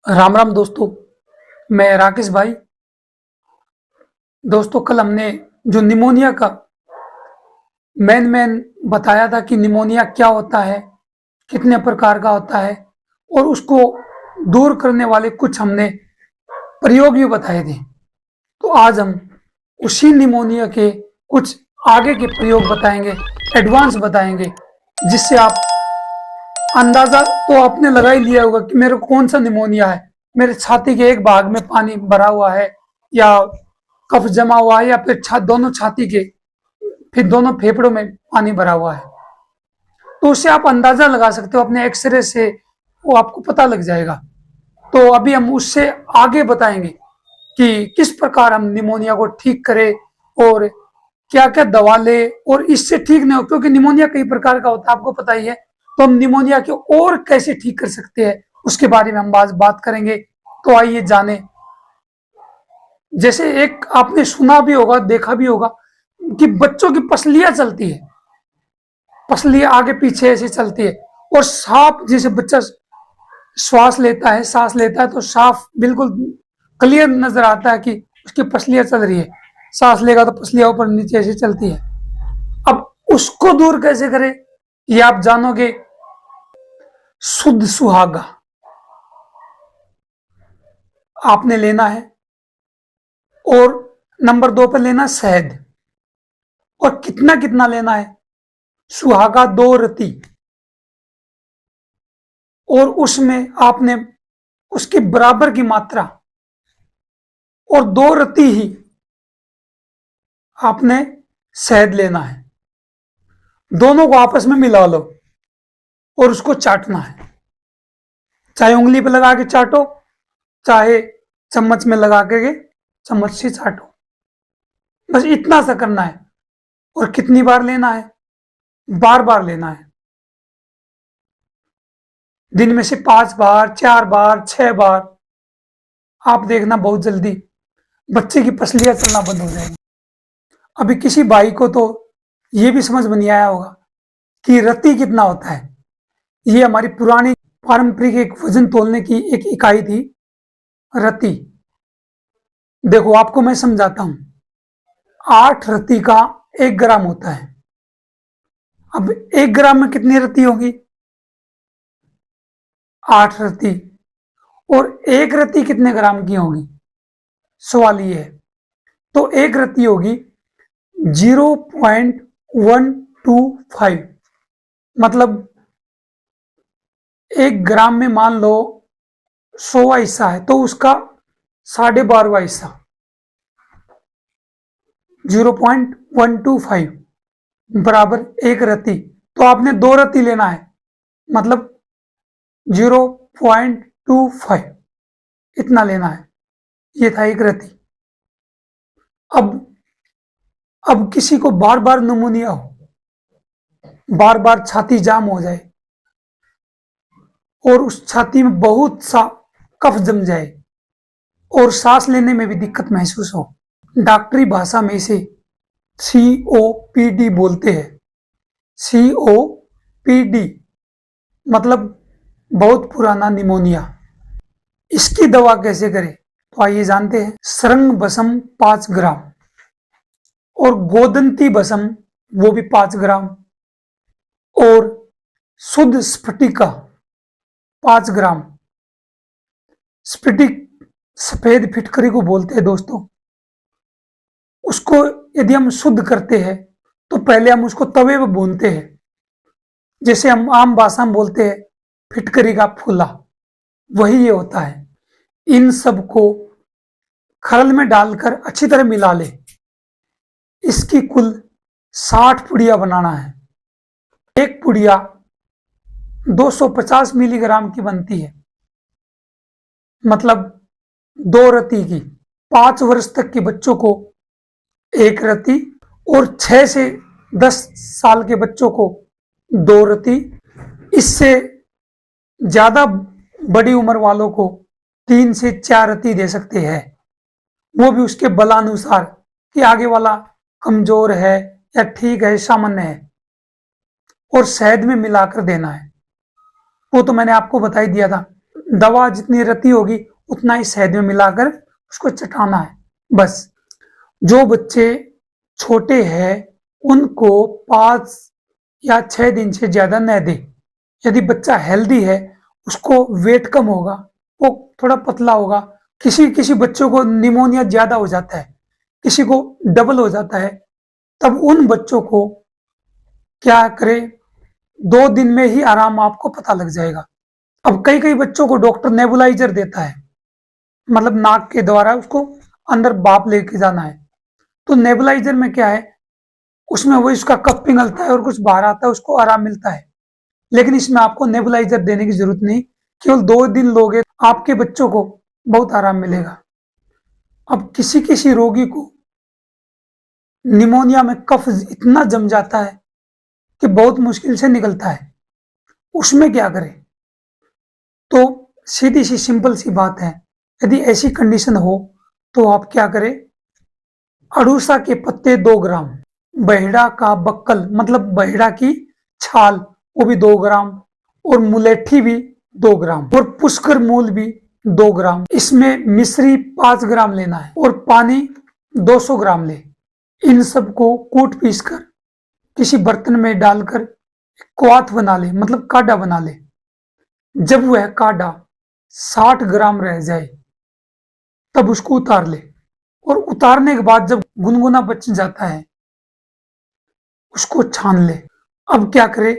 राम राम दोस्तों। मैं राकेश भाई। दोस्तों, कल हमने जो निमोनिया का मेन बताया था कि निमोनिया क्या होता है, कितने प्रकार का होता है और उसको दूर करने वाले कुछ हमने प्रयोग भी बताए थे। तो आज हम उसी निमोनिया के कुछ आगे के प्रयोग बताएंगे, एडवांस बताएंगे, जिससे आप अंदाजा तो आपने लगा ही लिया होगा कि मेरे को कौन सा निमोनिया है। मेरे छाती के एक भाग में पानी भरा हुआ है, या कफ जमा हुआ है, या फिर दोनों छाती के, फिर दोनों फेफड़ों में पानी भरा हुआ है। तो उससे आप अंदाजा लगा सकते हो अपने एक्सरे से, वो आपको पता लग जाएगा। तो अभी हम उससे आगे बताएंगे कि किस प्रकार हम निमोनिया को ठीक करें और क्या क्या दवा ले और इससे ठीक नहीं हो, क्योंकि निमोनिया कई प्रकार का होता है, आपको पता ही है। तो हम निमोनिया को और कैसे ठीक कर सकते हैं उसके बारे में हम आज बात करेंगे। तो आइए जाने। जैसे एक आपने सुना भी होगा, देखा भी होगा कि बच्चों की पसलियां चलती है, पसलियां आगे पीछे ऐसे चलती है, और साफ जैसे बच्चा श्वास लेता है, सांस लेता है, तो साफ बिल्कुल क्लियर नजर आता है कि उसकी पसलियां चल रही है। सांस लेगा तो पसलियां ऊपर नीचे ऐसे चलती है। अब उसको दूर कैसे करें, ये आप जानोगे। शुद्ध सुहागा आपने लेना है, और नंबर 2 पर लेना शहद। और कितना कितना लेना है? सुहागा 2 रति, और उसमें आपने उसके बराबर की मात्रा, और 2 रति ही आपने शहद लेना है। दोनों को आपस में मिला लो और उसको चाटना है। चाहे उंगली पे लगा के चाटो, चाहे चम्मच में लगा के चम्मच से चाटो। बस इतना सा करना है। और कितनी बार लेना है? बार बार लेना है। दिन में से 5 बार, 4 बार, 6 बार। आप देखना बहुत जल्दी बच्चे की पसलियां चलना बंद हो जाएंगी। अभी किसी भाई को तो ये भी समझ में नहीं आया होगा कि रति कितना होता है। ये हमारी पुरानी पारंपरिक एक वजन तोलने की एक इकाई थी, रति। देखो, आपको मैं समझाता हूं। 8 रति का 1 ग्राम होता है। अब 1 ग्राम में कितनी रति होगी? 8 रति। और 1 रति कितने ग्राम की होगी? सवाल ये है। तो 1 रति होगी 0.125। मतलब 1 ग्राम में मान लो 100वां हिस्सा है, तो उसका 12.5वां हिस्सा 0.125 बराबर 1 रति। तो आपने 2 रति लेना है, मतलब 0.25 इतना लेना है। ये था 1 रति। अब किसी को बार बार निमोनिया हो, बार बार छाती जाम हो जाए, और उस छाती में बहुत सा कफ जम जाए, और सांस लेने में भी दिक्कत महसूस हो, डॉक्टरी भाषा में इसे COPD बोलते हैं। COPD मतलब बहुत पुराना निमोनिया। इसकी दवा कैसे करें, तो आइए जानते हैं। सरंग बसम 5 ग्राम, और गोदंती बसम वो भी 5 ग्राम, और शुद्ध स्फटिका 5 ग्राम। स्फटिक सफेद फिटकरी को बोलते हैं दोस्तों। उसको यदि हम शुद्ध करते हैं तो पहले हम उसको तवे पर भूनते हैं, जैसे हम आम भाषा में बोलते हैं फिटकरी का फूला, वही ये होता है। इन सब को खरल में डालकर अच्छी तरह मिला ले। इसकी कुल 60 पुड़िया बनाना है। एक पुड़िया 250 मिलीग्राम की बनती है, मतलब 2 रति की। 5 वर्ष तक के बच्चों को 1 रति, और 6 से 10 साल के बच्चों को 2 रति। इससे ज्यादा बड़ी उम्र वालों को 3 से 4 रति दे सकते हैं, वो भी उसके बलानुसार कि आगे वाला कमजोर है या ठीक है, सामान्य है। और शहद में मिलाकर देना है, वो तो मैंने आपको बता ही दिया था। दवा जितनी रती होगी उतना ही शहद में मिलाकर उसको चटाना है बस। जो बच्चे छोटे हैं उनको 5 या 6 दिन से ज्यादा न दे। यदि बच्चा हेल्दी है, उसको वेट कम होगा, वो थोड़ा पतला होगा, किसी किसी बच्चों को निमोनिया ज्यादा हो जाता है, किसी को डबल हो जाता है, तब उन बच्चों को क्या करे, 2 दिन में ही आराम आपको पता लग जाएगा। अब कई कई बच्चों को डॉक्टर नेबुलाइजर देता है, मतलब नाक के द्वारा उसको अंदर भाप लेके जाना है। तो नेबुलाइजर में क्या है, उसमें वो इसका कफ पिघलता है और कुछ बाहर आता है, उसको आराम मिलता है। लेकिन इसमें आपको नेबुलाइजर देने की जरूरत नहीं, केवल 2 दिन लोगे आपके बच्चों को बहुत आराम मिलेगा। अब किसी किसी रोगी को निमोनिया में कफ इतना जम जाता है कि बहुत मुश्किल से निकलता है, उसमें क्या करें? तो सीधी सी सिंपल सी बात है, यदि ऐसी कंडीशन हो तो आप क्या करें, अड़ूसा के पत्ते 2 ग्राम, बहेड़ा का बक्कल मतलब बहेड़ा की छाल वो भी 2 ग्राम, और मुलेठी भी 2 ग्राम, और पुष्कर मूल भी 2 ग्राम। इसमें मिश्री 5 ग्राम लेना है और पानी 200 ग्राम ले। इन सबको कूट पीस कर किसी बर्तन में डालकर क्वाथ बना ले, मतलब काढ़ा बना ले। जब वह काढ़ा 60 ग्राम रह जाए तब उसको उतार ले, और उतारने के बाद जब गुनगुना बच जाता है उसको छान ले। अब क्या करे,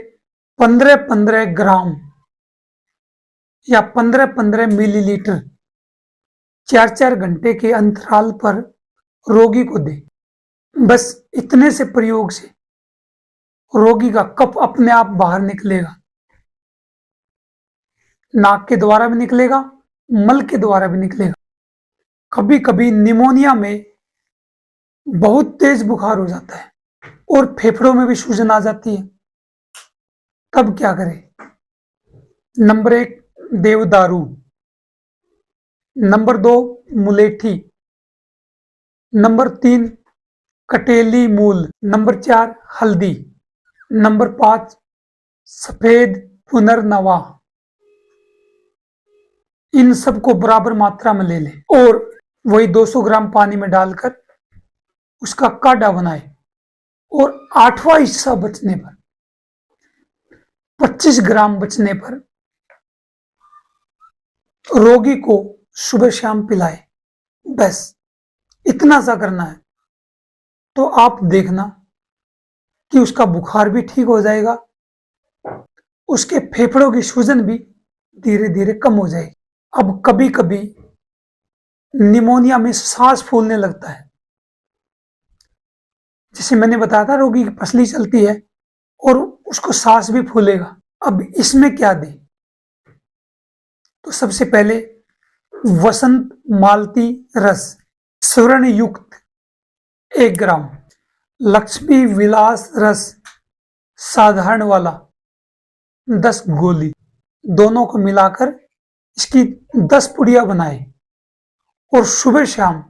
15-15 ग्राम या 15-15 मिलीलीटर 4-4 घंटे के अंतराल पर रोगी को दे। बस इतने से प्रयोग से रोगी का कफ अपने आप बाहर निकलेगा, नाक के द्वारा भी निकलेगा, मल के द्वारा भी निकलेगा। कभी कभी निमोनिया में बहुत तेज बुखार हो जाता है और फेफड़ों में भी सूजन आ जाती है, तब क्या करें? नंबर 1 देवदारू, नंबर 2 मुलेठी, नंबर 3 कटेली मूल, नंबर 4 हल्दी, नंबर 5 सफेद पुनर्नवा। इन सबको बराबर मात्रा में ले ले और वही 200 ग्राम पानी में डालकर उसका काढ़ा बनाए, और 8वां हिस्सा बचने पर, 25 ग्राम बचने पर रोगी को सुबह शाम पिलाए। बस इतना सा करना है, तो आप देखना कि उसका बुखार भी ठीक हो जाएगा, उसके फेफड़ों की सूजन भी धीरे धीरे कम हो जाएगी। अब कभी कभी निमोनिया में सांस फूलने लगता है, जैसे मैंने बताया था रोगी की पसली चलती है और उसको सांस भी फूलेगा। अब इसमें क्या दे? तो सबसे पहले वसंत मालती रस स्वर्ण युक्त 1 ग्राम, लक्ष्मी विलास रस साधारण वाला 10 गोली, दोनों को मिलाकर इसकी 10 पुड़िया बनाए और सुबह शाम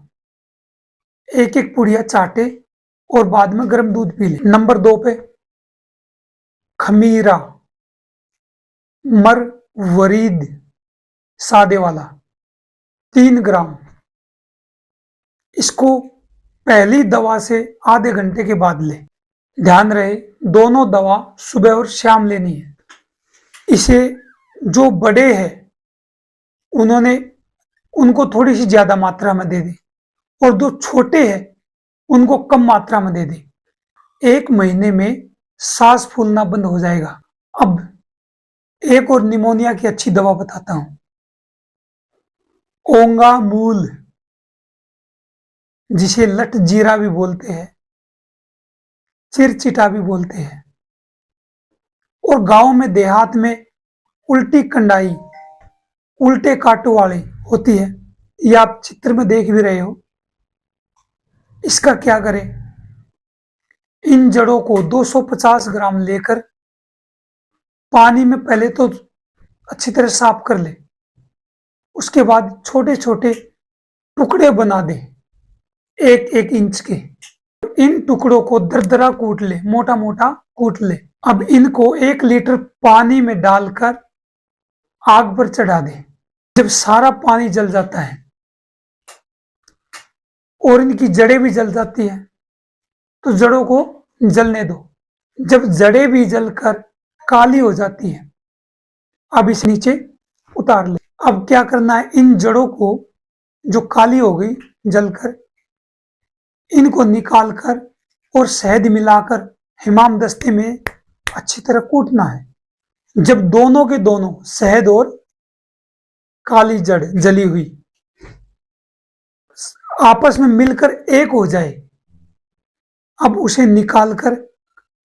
1-1 पुड़िया चाटे और बाद में गर्म दूध पी ले। नंबर 2 पे खमीरा मरवरीद सादे वाला 3 ग्राम, इसको पहली दवा से आधे घंटे के बाद ले। ध्यान रहे दोनों दवा सुबह और शाम लेनी है। इसे जो बड़े हैं उनको थोड़ी सी ज्यादा मात्रा में दे दे, और जो छोटे हैं उनको कम मात्रा में दे दे। 1 महीने में सांस फूलना बंद हो जाएगा। अब एक और निमोनिया की अच्छी दवा बताता हूं, ओंगा मूल, जिसे लट जीरा भी बोलते हैं, चिरचिटा भी बोलते हैं, और गांव में देहात में उल्टी कंडाई, उल्टे कांटों वाली होती है, ये आप चित्र में देख भी रहे हो। इसका क्या करें? इन जड़ों को 250 ग्राम लेकर पानी में पहले तो अच्छी तरह साफ कर ले, उसके बाद छोटे छोटे टुकड़े बना दे 1-1 इंच के। इन टुकड़ों को दरदरा कूट ले, मोटा मोटा कूट ले। अब इनको 1 लीटर पानी में डालकर आग पर चढ़ा दे जब सारा पानी जल जाता है और इनकी जड़ें भी जल जाती है, तो जड़ों को जलने दो। जब जड़ें भी जलकर काली हो जाती है, अब इसे नीचे उतार ले। अब क्या करना है, इन जड़ों को जो काली हो गई जलकर, इनको निकालकर और शहद मिलाकर हिमाम दस्ते में अच्छी तरह कूटना है। जब दोनों के दोनों, शहद और काली जड़ जली हुई, आपस में मिलकर एक हो जाए, अब उसे निकालकर,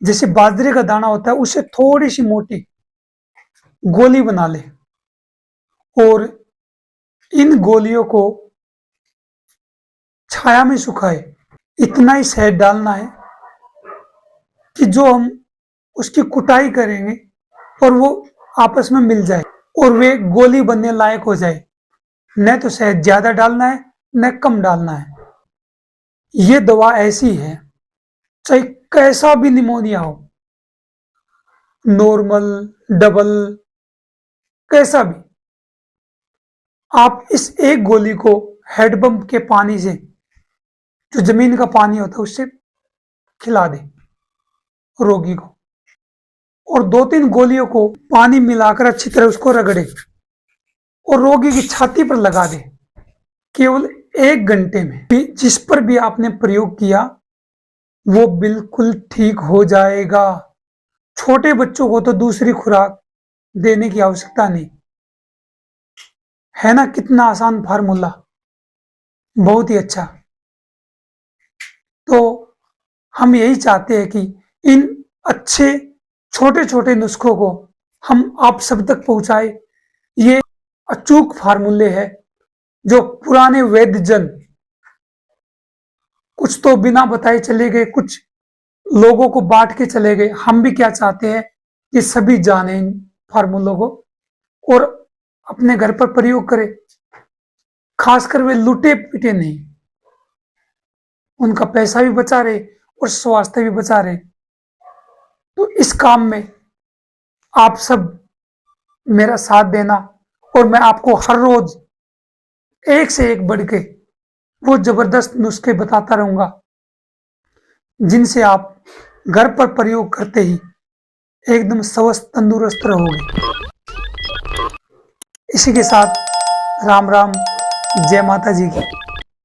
जैसे बाजरे का दाना होता है उसे थोड़ी सी मोटी गोली बना ले और इन गोलियों को छाया में सुखाए। इतना ही शहद डालना है कि जो हम उसकी कुटाई करेंगे और वो आपस में मिल जाए और वे गोली बनने लायक हो जाए। न तो शहद ज्यादा डालना है न कम डालना है। ये दवा ऐसी है, चाहे कैसा भी निमोनिया हो, नॉर्मल, डबल, कैसा भी, आप इस एक गोली को हैंडपंप के पानी से, जो जमीन का पानी होता है, उससे खिला दे रोगी को, और 2-3 गोलियों को पानी मिलाकर अच्छी तरह उसको रगड़े और रोगी की छाती पर लगा दे। केवल 1 घंटे में जिस पर भी आपने प्रयोग किया वो बिल्कुल ठीक हो जाएगा। छोटे बच्चों को तो दूसरी खुराक देने की आवश्यकता नहीं है ना। कितना आसान फार्मूला, बहुत ही अच्छा। तो हम यही चाहते हैं कि इन अच्छे छोटे छोटे नुस्खों को हम आप सब तक पहुंचाए। ये अचूक फार्मूले हैं जो पुराने वैद्यजन कुछ तो बिना बताए चले गए, कुछ लोगों को बांट के चले गए। हम भी क्या चाहते हैं कि सभी जाने इन फार्मूलों को और अपने घर पर प्रयोग करें। खासकर वे लुटे पिटे नहीं, उनका पैसा भी बचा रहे और स्वास्थ्य भी बचा रहे। तो इस काम में आप सब मेरा साथ देना और मैं आपको हर रोज एक से एक बढ़ के वो जबरदस्त नुस्खे बताता रहूंगा जिनसे आप घर पर प्रयोग करते ही एकदम स्वस्थ तंदुरुस्त रहोगे। इसी के साथ राम राम, जय माता जी की।